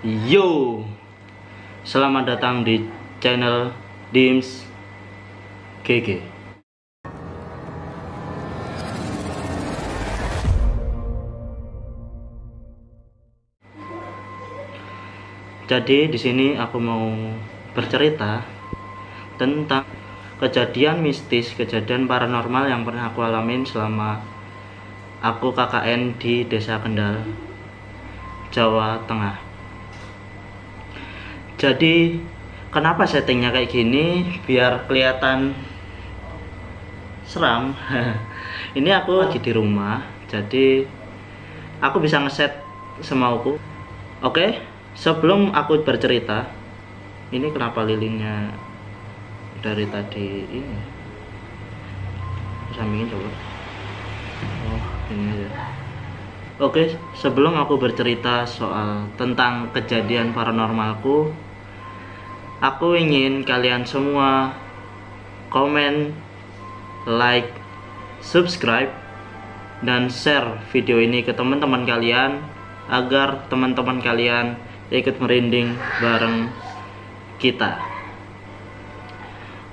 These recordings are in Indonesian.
Yo, selamat datang di channel Dims GG. Jadi di sini aku mau bercerita tentang kejadian mistis, kejadian paranormal yang pernah aku alamin selama aku KKN di Desa Kendal, Jawa Tengah. Jadi kenapa settingnya kayak gini biar kelihatan seram. Ini aku lagi di rumah, jadi aku bisa ngeset semauku. Oke, sebelum aku bercerita, ini kenapa lilinnya dari tadi ini sampingin coba. Oh, ini aja. Oke, sebelum aku bercerita soal tentang kejadian paranormalku, aku ingin kalian semua komen, like, subscribe, dan share video ini ke teman-teman kalian agar teman-teman kalian ikut merinding bareng kita.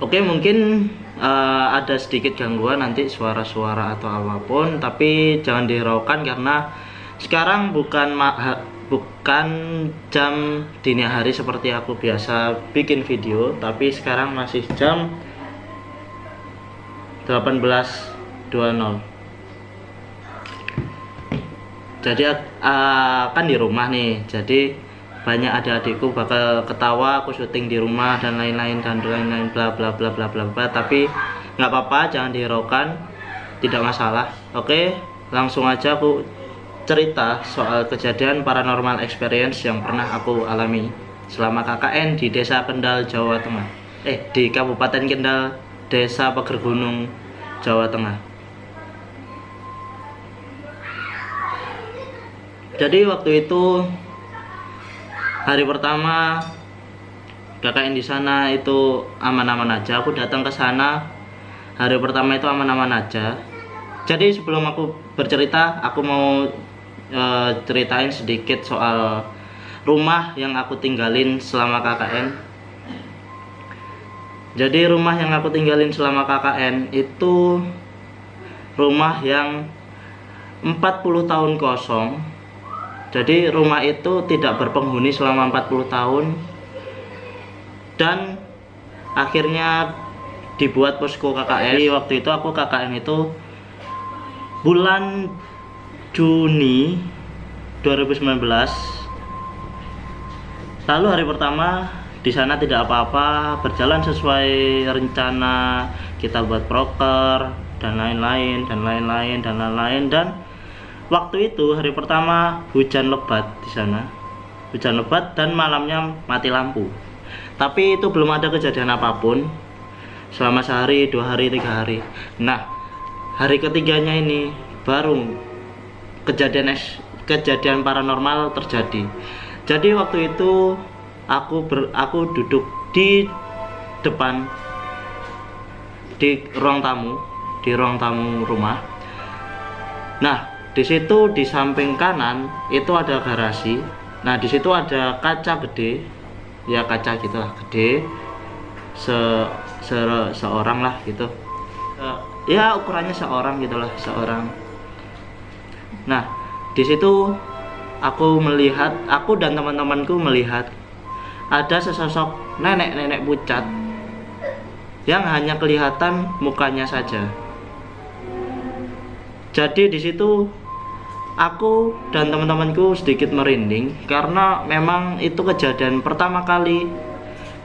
Oke, mungkin ada sedikit gangguan nanti, suara-suara atau apapun, tapi jangan dihiraukan karena sekarang bukan jam dini hari seperti aku biasa bikin video, tapi sekarang masih jam 18.20. Jadi kan di rumah nih, jadi banyak adik-adikku bakal ketawa aku syuting di rumah dan lain-lain bla bla bla bla bla bla, tapi nggak apa-apa, jangan dihiraukan, tidak masalah. Oke, langsung aja aku cerita soal kejadian paranormal experience yang pernah aku alami selama KKN di Desa Kendal, Jawa Tengah. Di Kabupaten Kendal, Desa Pager Gunung, Jawa Tengah. Jadi waktu itu hari pertama KKN di sana itu aman-aman aja. Aku datang ke sana hari pertama itu aman-aman aja. Jadi sebelum aku bercerita, aku mau ceritain sedikit soal rumah yang aku tinggalin selama KKN. Jadi rumah yang aku tinggalin selama KKN itu rumah yang 40 tahun kosong. Jadi rumah itu tidak berpenghuni selama 40 tahun dan akhirnya dibuat posko KKN. Jadi waktu itu aku KKN itu bulan Juni 2019. Lalu hari pertama di sana tidak apa-apa, berjalan sesuai rencana, kita buat proker dan lain-lain dan waktu itu hari pertama hujan lebat di sana. Hujan lebat dan malamnya mati lampu. Tapi itu belum ada kejadian apapun selama sehari, 2 hari, 3 hari. Nah, hari ketiganya ini baru kejadian paranormal terjadi. Jadi waktu itu aku duduk di depan di ruang tamu rumah. Nah, di situ di samping kanan itu ada garasi. Nah, di situ ada kaca gede, ya kaca gitulah, gede seorang lah gitu. Ya ukurannya seorang gitulah, seorang. Nah, di situ aku dan teman-temanku melihat ada sesosok nenek pucat yang hanya kelihatan mukanya saja. Jadi di situ aku dan teman-temanku sedikit merinding karena memang itu kejadian pertama kali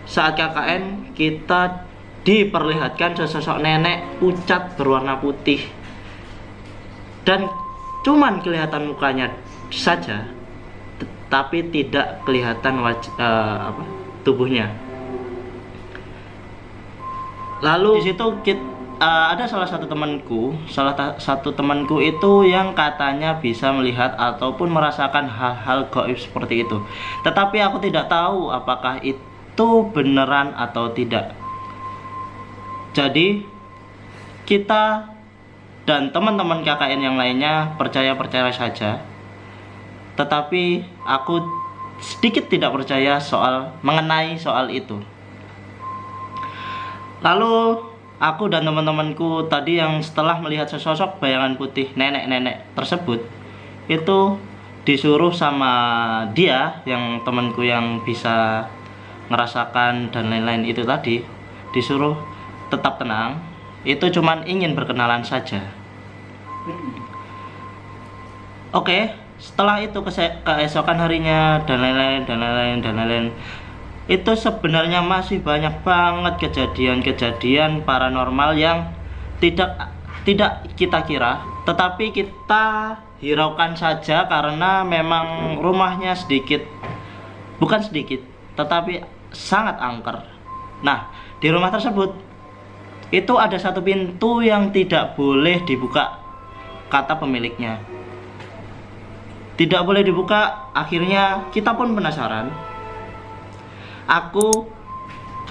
saat KKN kita diperlihatkan sesosok nenek pucat berwarna putih dan cuman kelihatan mukanya saja, tapi tidak kelihatan tubuhnya. Lalu di situ ada salah satu temanku itu yang katanya bisa melihat ataupun merasakan hal-hal gaib seperti itu. Tetapi aku tidak tahu apakah itu beneran atau tidak. Jadi kita dan teman-teman KKN yang lainnya percaya saja. Tetapi aku sedikit tidak percaya mengenai soal itu. Lalu aku dan teman-temanku tadi yang setelah melihat sesosok bayangan putih nenek-nenek tersebut, itu disuruh sama dia, yang temanku yang bisa ngerasakan dan lain-lain itu tadi, disuruh tetap tenang, itu cuman ingin berkenalan saja. Oke, setelah itu keesokan harinya dan lain-lain, itu sebenarnya masih banyak banget kejadian-kejadian paranormal yang tidak kita kira, tetapi kita hiraukan saja karena memang rumahnya bukan sedikit, tetapi sangat angker. Nah, di rumah tersebut itu ada satu pintu yang tidak boleh dibuka, kata pemiliknya. Tidak boleh dibuka, akhirnya kita pun penasaran. Aku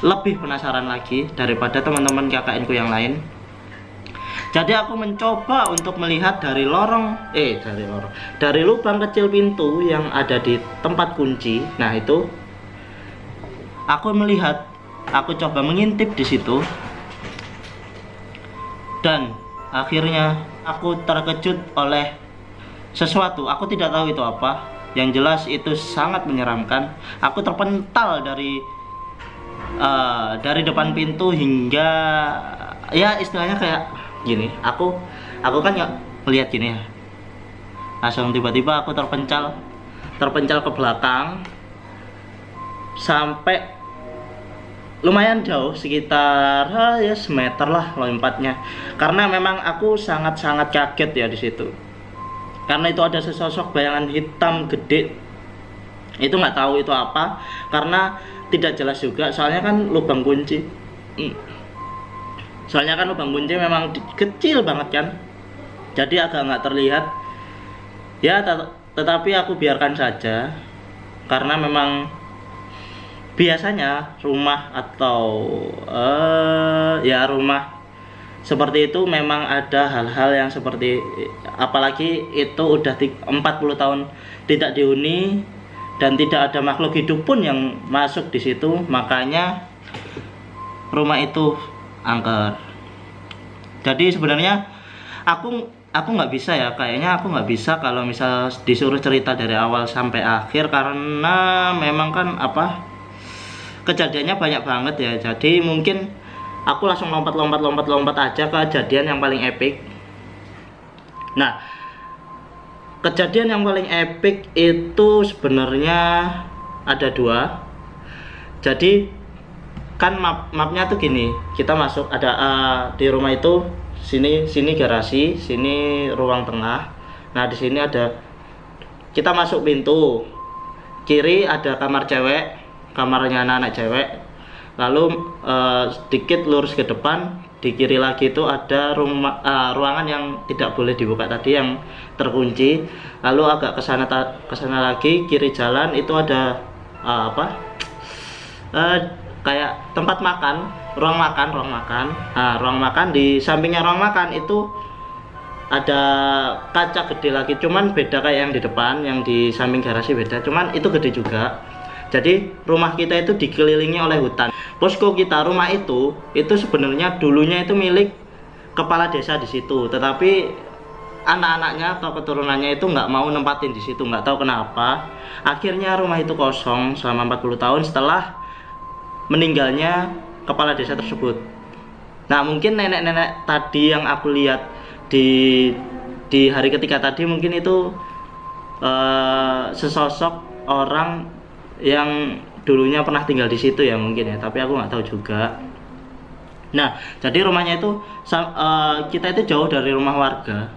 lebih penasaran lagi daripada teman-teman KKN ku yang lain. Jadi aku mencoba untuk melihat dari lubang kecil pintu yang ada di tempat kunci. Nah, itu aku coba mengintip di situ. Dan akhirnya aku terkejut oleh sesuatu. Aku tidak tahu itu apa. Yang jelas itu sangat menyeramkan. Aku terpental dari depan pintu hingga, ya istilahnya kayak gini. Aku kan nggak melihat gini ya. Langsung tiba-tiba aku terpencal ke belakang sampai lumayan jauh, sekitar ya semeter lah lompatnya. Karena memang aku sangat-sangat kaget ya di situ. Karena itu ada sesosok bayangan hitam gede. Itu nggak tahu itu apa, karena tidak jelas juga. Soalnya kan lubang kunci. Memang kecil banget kan. Jadi agak nggak terlihat. Ya, tetapi aku biarkan saja. Karena memang biasanya rumah atau rumah seperti itu memang ada hal-hal yang seperti, apalagi itu udah 40 tahun tidak dihuni dan tidak ada makhluk hidup pun yang masuk di situ, makanya rumah itu angker. Jadi sebenarnya aku nggak bisa ya, kayaknya aku nggak bisa kalau misal disuruh cerita dari awal sampai akhir, karena memang kan kejadiannya banyak banget ya. Jadi mungkin aku langsung lompat aja ke kejadian yang paling epic. Nah, kejadian yang paling epic itu sebenarnya ada 2. Jadi kan mapnya tuh gini, kita masuk ada di rumah itu, sini garasi, sini ruang tengah. Nah, di sini kita masuk pintu kiri, ada kamar cewek, kamarnya anak cewek. Lalu sedikit lurus ke depan, di kiri lagi itu ada ruangan yang tidak boleh dibuka tadi, yang terkunci. Lalu agak ke sana lagi, kiri jalan itu ada kayak tempat makan, ruang makan. Nah, ruang makan, di sampingnya ruang makan itu ada kaca gede lagi, cuman beda kayak yang di depan, yang di samping garasi beda, cuman itu gede juga. Jadi rumah kita itu dikelilingi oleh hutan. Posko kita, rumah itu sebenarnya dulunya itu milik kepala desa di situ, tetapi anak-anaknya atau keturunannya itu nggak mau nempatin di situ, nggak tahu kenapa. Akhirnya rumah itu kosong selama 40 tahun setelah meninggalnya kepala desa tersebut. Nah, mungkin nenek-nenek tadi yang aku lihat di hari ketiga tadi, mungkin itu sesosok orang yang dulunya pernah tinggal di situ ya, mungkin ya, tapi aku nggak tahu juga. Nah, jadi rumahnya itu kita itu jauh dari rumah warga,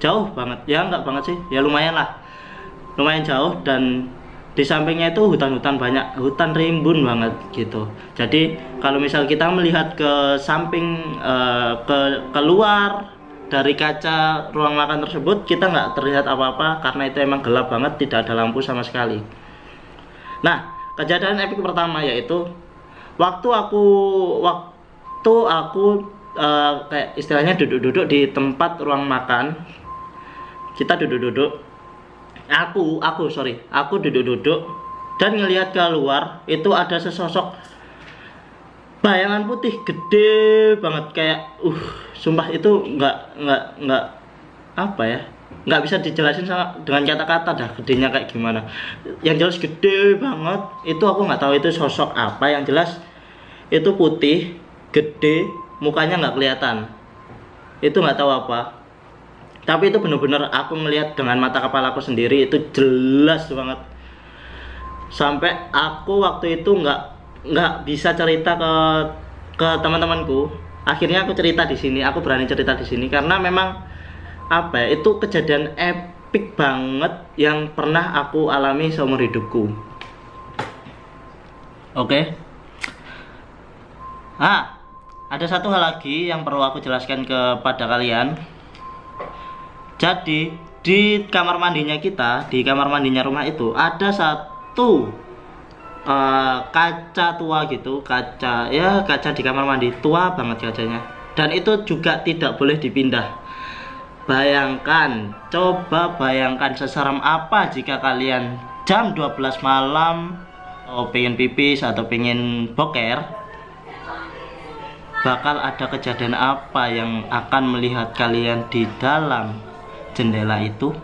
jauh banget ya, nggak banget sih ya, lumayan jauh, dan di sampingnya itu hutan-hutan, banyak hutan rimbun banget gitu. Jadi kalau misal kita melihat ke samping, keluar dari kaca ruang makan tersebut, kita nggak terlihat apa-apa karena itu emang gelap banget, tidak ada lampu sama sekali. Nah, kejadian epik pertama yaitu waktu aku kayak istilahnya duduk-duduk di tempat ruang makan. Kita duduk-duduk. Aku duduk-duduk dan ngelihat keluar itu ada sesosok bayangan putih gede banget, kayak sumpah itu nggak apa ya, nggak bisa dijelasin dengan kata-kata dah gedenya kayak gimana. Yang jelas gede banget, itu aku nggak tahu itu sosok apa, yang jelas itu putih gede, mukanya nggak kelihatan, itu nggak tahu apa, tapi itu bener-bener aku melihat dengan mata kepala aku sendiri, itu jelas banget. Sampai aku waktu itu nggak bisa cerita ke teman-temanku. Akhirnya aku cerita di sini, aku berani cerita di sini karena memang apa ya, itu kejadian epik banget yang pernah aku alami seumur hidupku. Oke. Ada satu hal lagi yang perlu aku jelaskan kepada kalian. Jadi di kamar mandinya kita, di kamar mandinya rumah itu ada satu kaca tua gitu, kaca di kamar mandi, tua banget kacanya, dan itu juga tidak boleh dipindah. Bayangkan, coba bayangkan seseram apa jika kalian jam 12 malam pengen pipis atau pengen boker, bakal ada kejadian apa yang akan melihat kalian di dalam jendela itu.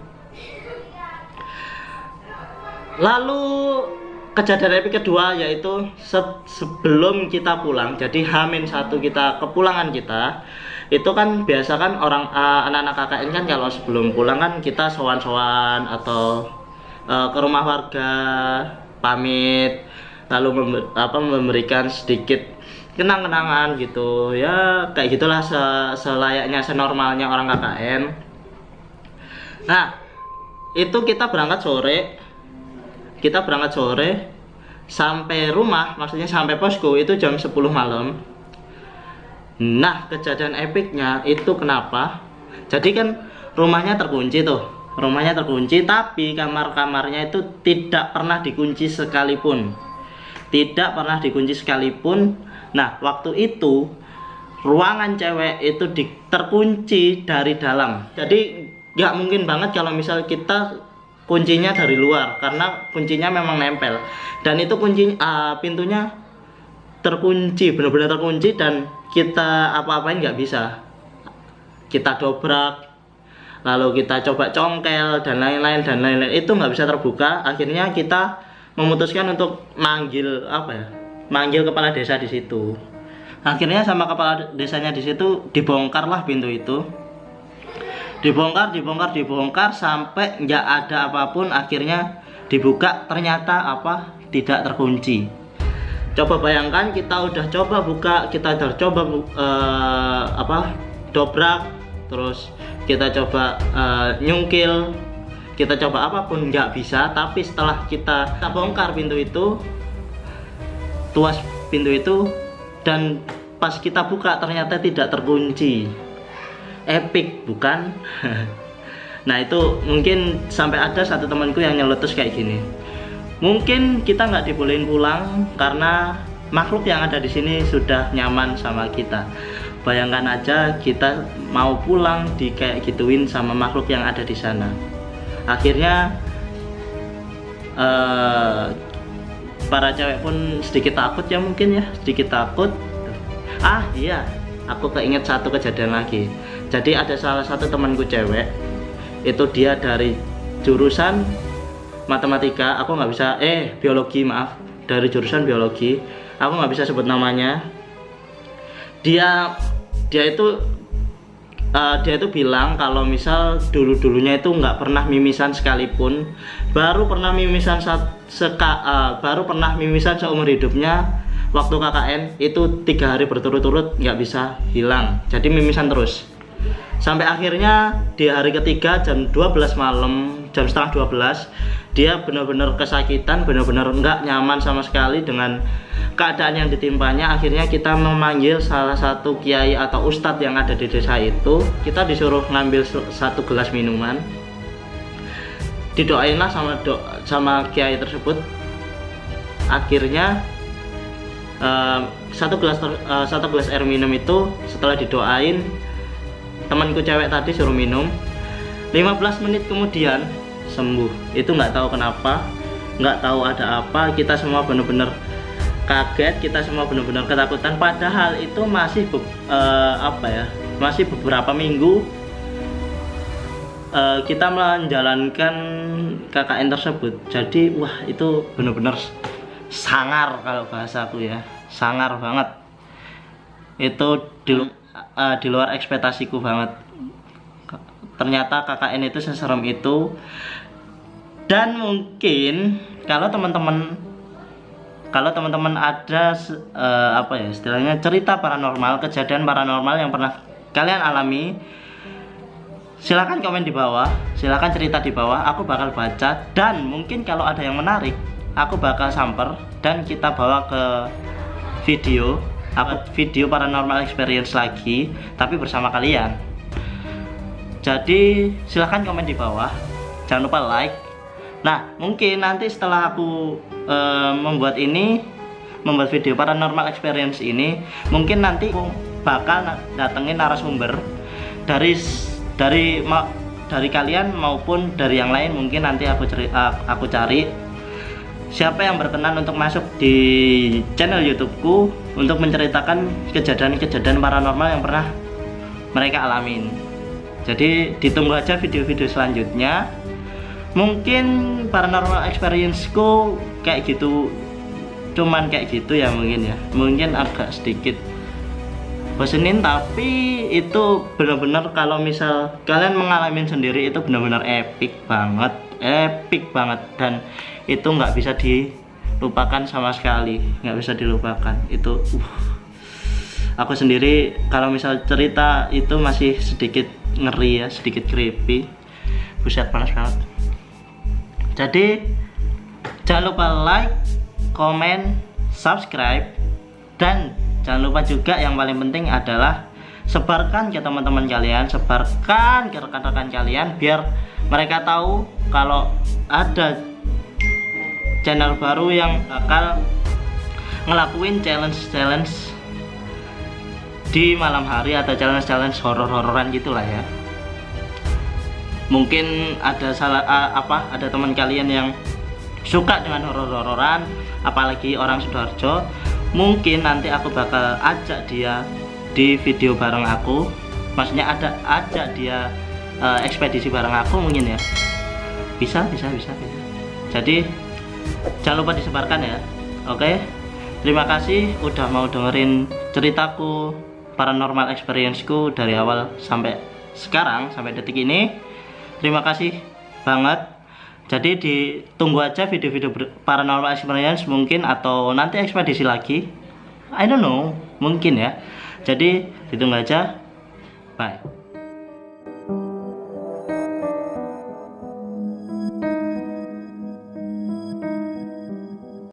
Lalu kejadian epik kedua yaitu sebelum kita pulang, jadi H-1 kita kepulangan kita, itu kan biasa kan orang anak-anak KKN kan kalau sebelum pulang kan kita sowan-sowan atau ke rumah warga, pamit, lalu memberikan sedikit kenang-kenangan gitu ya, kayak gitulah selayaknya senormalnya orang KKN. Nah itu kita berangkat sore, sampai rumah, maksudnya sampai posko itu jam 10 malam. Nah kejadian epiknya itu kenapa, jadi kan rumahnya terkunci, tapi kamar-kamarnya itu tidak pernah dikunci sekalipun. Nah waktu itu ruangan cewek itu terkunci dari dalam, jadi nggak mungkin banget kalau misal kita kuncinya dari luar, karena kuncinya memang nempel, dan itu pintunya terkunci, benar-benar terkunci, dan kita apa-apain nggak bisa. Kita dobrak, lalu kita coba congkel dan lain-lain, itu nggak bisa terbuka. Akhirnya kita memutuskan untuk manggil kepala desa di situ. Akhirnya sama kepala desanya di situ dibongkarlah pintu itu. Dibongkar sampai nggak ada apapun. Akhirnya dibuka, ternyata tidak terkunci. Coba bayangkan, kita udah coba buka, kita udah coba dobrak, terus kita coba nyungkil, kita coba apapun nggak bisa. Tapi setelah kita bongkar pintu itu, tuas pintu itu, dan pas kita buka ternyata tidak terkunci. Epic bukan? Nah itu mungkin sampai ada satu temanku yang nyeletus kayak gini, mungkin kita nggak dibolehin pulang karena makhluk yang ada di sini sudah nyaman sama kita. Bayangkan aja kita mau pulang di kayak gituin sama makhluk yang ada di sana. Akhirnya para cewek pun sedikit takut ya, mungkin ya, sedikit takut. Iya, aku keinget satu kejadian lagi. Jadi ada salah satu temanku cewek, itu dia dari jurusan matematika, aku nggak bisa biologi, maaf, dari jurusan biologi, aku nggak bisa sebut namanya. Dia itu bilang kalau misal dulunya itu nggak pernah mimisan sekalipun, baru pernah mimisan seumur hidupnya waktu KKN itu 3 hari berturut-turut nggak bisa hilang, jadi mimisan terus. Sampai akhirnya di hari ketiga jam 12 malam, jam setengah 12, dia benar-benar kesakitan, benar-benar nggak nyaman sama sekali dengan keadaan yang ditimpanya. Akhirnya kita memanggil salah satu kiai atau ustadz yang ada di desa itu. Kita disuruh ngambil satu gelas minuman, didoainlah sama kiai tersebut. Akhirnya satu gelas air minum itu setelah didoain, temanku cewek tadi suruh minum, 15 menit kemudian sembuh. Itu nggak tahu kenapa nggak tahu ada apa, kita semua benar-benar kaget, kita semua benar-benar ketakutan. Padahal itu masih masih beberapa minggu kita menjalankan KKN tersebut. Jadi wah, itu benar-benar sangar kalau bahasaku ya, sangar banget. Itu di luar ekspektasiku banget. Ternyata KKN itu seserem itu. Dan mungkin kalau teman-teman ada istilahnya cerita paranormal, kejadian paranormal yang pernah kalian alami, silahkan komen di bawah, silahkan cerita di bawah, aku bakal baca. Dan mungkin kalau ada yang menarik, aku bakal samper dan kita bawa ke video paranormal experience lagi, tapi bersama kalian. Jadi silahkan komen di bawah, jangan lupa like. Nah, mungkin nanti setelah aku membuat video paranormal experience ini, mungkin nanti aku bakal datengin narasumber dari kalian maupun dari yang lain. Mungkin nanti aku cari siapa yang berkenan untuk masuk di channel YouTubeku untuk menceritakan kejadian-kejadian paranormal yang pernah mereka alamin. Jadi ditunggu aja video-video selanjutnya. Mungkin paranormal experience-ku kayak gitu, cuman kayak gitu ya, mungkin agak sedikit bosenin, tapi itu benar-benar kalau misal kalian mengalami sendiri itu benar-benar epic banget, dan itu nggak bisa dilupakan sama sekali, nggak bisa dilupakan. Itu aku sendiri kalau misal cerita itu masih sedikit ngeri ya, sedikit creepy. Buset, panas banget. Jadi jangan lupa like, komen, subscribe, dan jangan lupa juga yang paling penting adalah sebarkan ke teman-teman kalian, sebarkan ke rekan-rekan kalian biar mereka tahu kalau ada channel baru yang bakal ngelakuin challenge di malam hari atau challenge horor-hororan gitulah ya. Mungkin ada ada teman kalian yang suka dengan horor-hororan, apalagi orang Sidoarjo. Mungkin nanti aku bakal ajak dia di video bareng aku, maksudnya ajak dia ekspedisi bareng aku mungkin ya. Bisa. Jadi jangan lupa disebarkan ya. Oke, terima kasih udah mau dengerin ceritaku paranormal experience-ku dari awal sampai sekarang, sampai detik ini. Terima kasih banget. Jadi ditunggu aja video-video paranormal experience mungkin, atau nanti ekspedisi lagi, I don't know, mungkin ya. Jadi ditunggu aja. Bye.